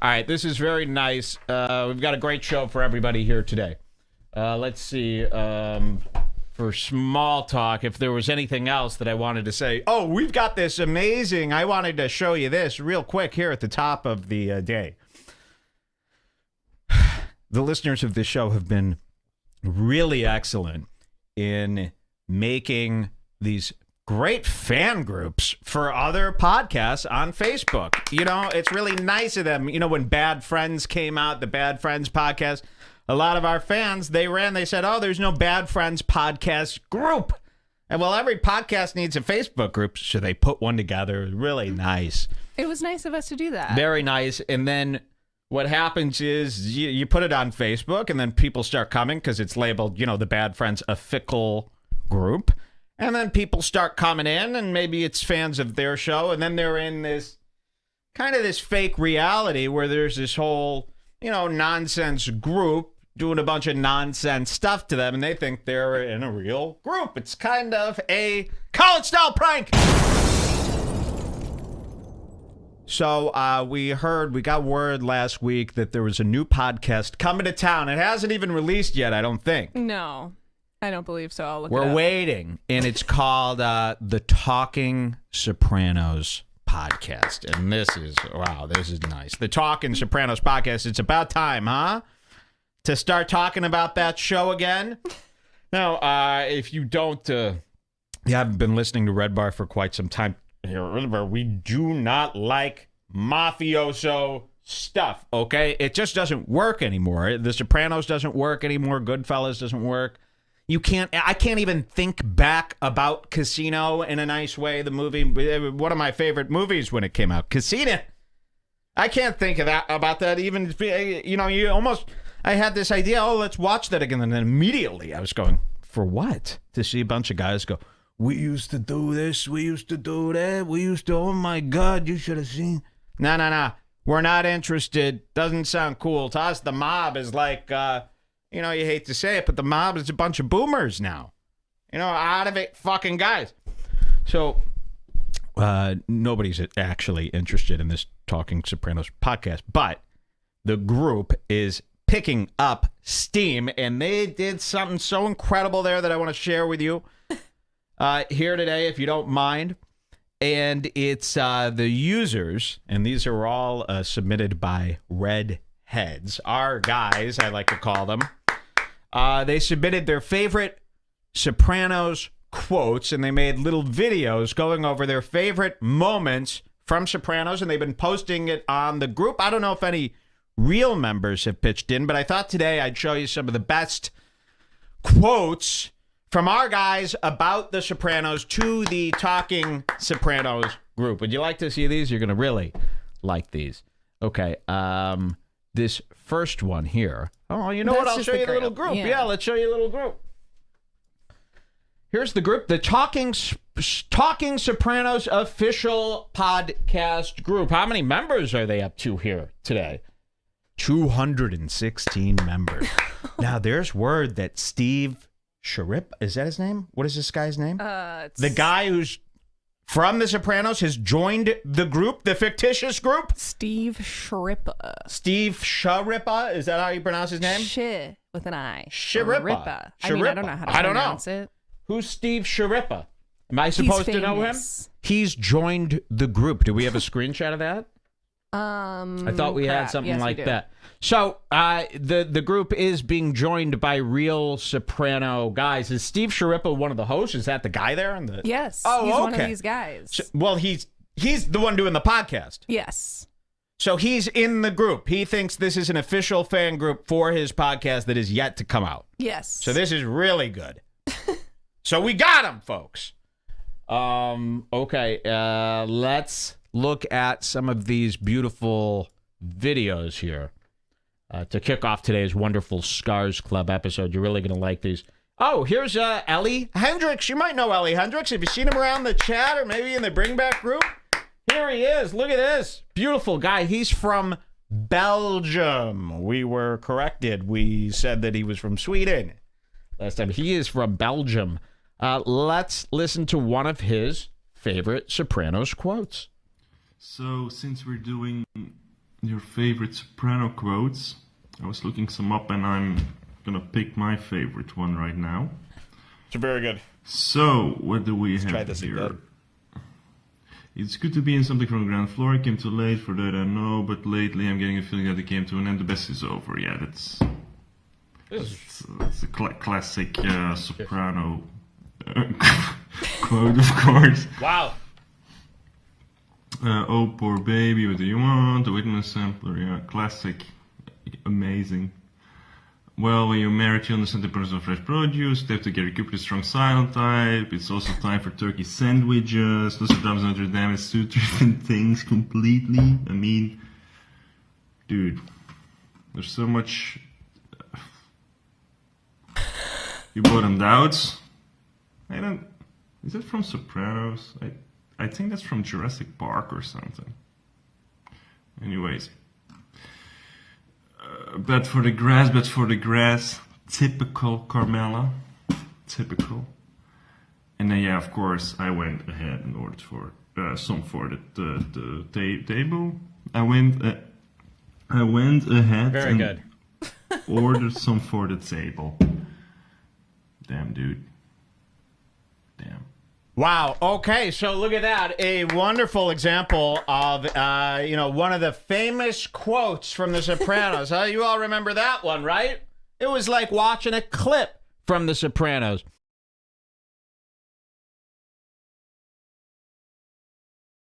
All right, this is very nice. We've got a great show for everybody here today. Let's see. For small talk, if there was anything else that I wanted to say. Oh, we've got this amazing. I wanted to show you this real quick here at the top of the day. The listeners of this show have been really excellent in making these great fan groups for other podcasts on Facebook. You know, it's really nice of them. You know, when Bad Friends came out, the Bad Friends podcast, a lot of our fans, they said, oh, there's no Bad Friends podcast group. And well, every podcast needs a Facebook group, so they put one together. Really nice. It was nice of us to do that. Very nice. And then what happens is you put it on Facebook, and then people start coming because it's labeled, you know, the Bad Friends a fickle group. And then people start coming in, and maybe it's fans of their show, and then they're in this kind of this fake reality where there's this whole, you know, nonsense group doing a bunch of nonsense stuff to them, and they think they're in a real group. It's kind of a college-style prank. So we got word last week that there was a new podcast coming to town. It hasn't even released yet, I don't think. No, I don't believe so. I'll look it We're up. waiting, and it's called the Talking Sopranos podcast. And this is nice. The Talking Sopranos podcast. It's about time, huh? To start talking about that show again. Now, if you haven't been listening to Red Bar for quite some time, here, remember, we do not like mafioso stuff, okay? It just doesn't work anymore. The Sopranos doesn't work anymore. Goodfellas doesn't work. I can't even think back about Casino in a nice way, the movie. One of my favorite movies when it came out. Casino. I can't think about that even, you know, I had this idea, let's watch that again. And then immediately I was going, for what? To see a bunch of guys go, we used to do this, we used to do that, oh my God, you should have seen. No. We're not interested. Doesn't sound cool. To us, the mob is like, you know, you hate to say it, but the mob is a bunch of boomers now. You know, out of it fucking guys. So nobody's actually interested in this Talking Sopranos podcast, but the group is picking up steam, and they did something so incredible there that I want to share with you here today, if you don't mind. And it's the users, and these are all submitted by Redheads, our guys, I like to call them. They submitted their favorite Sopranos quotes, and they made little videos going over their favorite moments from Sopranos, and they've been posting it on the group. I don't know if any real members have pitched in, but I thought today I'd show you some of the best quotes from our guys about the Sopranos to the Talking Sopranos group. Would you like to see these? You're going to really like these. Okay, this first one here. Oh, you know what? I'll show you the little group. Yeah, let's show you a little group. Here's the group, the Talking Sopranos official podcast group. How many members are they up to here today? 216 members. Now, there's word that Steve Sharip, is that his name? What is this guy's name? The guy who's from The Sopranos has joined the group, the fictitious group? Steve Sharippa. Steve Sharippa? Is that how you pronounce his name? Sh with an I. Sharippa. I mean, I don't know how to pronounce it. Who's Steve Sharippa? Am I supposed to know him? He's joined the group. Do we have a screenshot of that? I thought we had something like that. So the group is being joined by real soprano guys. Is Steve Sharippa one of the hosts? Is that the guy there? Yes. Oh, he's okay. one of these guys. So, well, he's the one doing the podcast. Yes. So he's in the group. He thinks this is an official fan group for his podcast that is yet to come out. Yes. So this is really good. So we got him, folks. Okay. Let's look at some of these beautiful videos here to kick off today's wonderful Scars Club episode. You're really going to like these. Oh, here's Ellie Hendricks. You might know Ellie Hendricks. Have you seen him around the chat or maybe in the Bring Back group? Here he is. Look at this. Beautiful guy. He's from Belgium. We were corrected. We said that he was from Sweden last time. He is from Belgium. Let's listen to one of his favorite Sopranos quotes. So, since we're doing your favorite Soprano quotes. I was looking some up, and I'm gonna pick my favorite one right now. It's very good. So, what do we have try this here? again. It's good to be in something from the ground floor. I came too late for that, I know, but lately I'm getting a feeling that it came to an end. The best is over. Yeah, that's a classic Soprano quote, of course. Wow. Oh, poor baby, what do you want? The Whitman sampler, yeah, classic, amazing. Well, when you're married, you understand the importance of fresh produce. They have to get recuperate a strong silent type. It's also time for turkey sandwiches. Nostradamus Notre Dame is two different things completely. I mean, dude, there's so much. You bottomed out. I don't. Is that from Sopranos? I think that's from Jurassic Park or something. Anyways. Bet for the grass. Typical Carmela. Typical. And then, yeah, of course, I went ahead and ordered for some for the table. I went ahead Very and good. ordered some for the table. Damn, dude. Damn. Wow. Okay. So look at that. A wonderful example of, one of the famous quotes from The Sopranos. You all remember that one, right? It was like watching a clip from The Sopranos.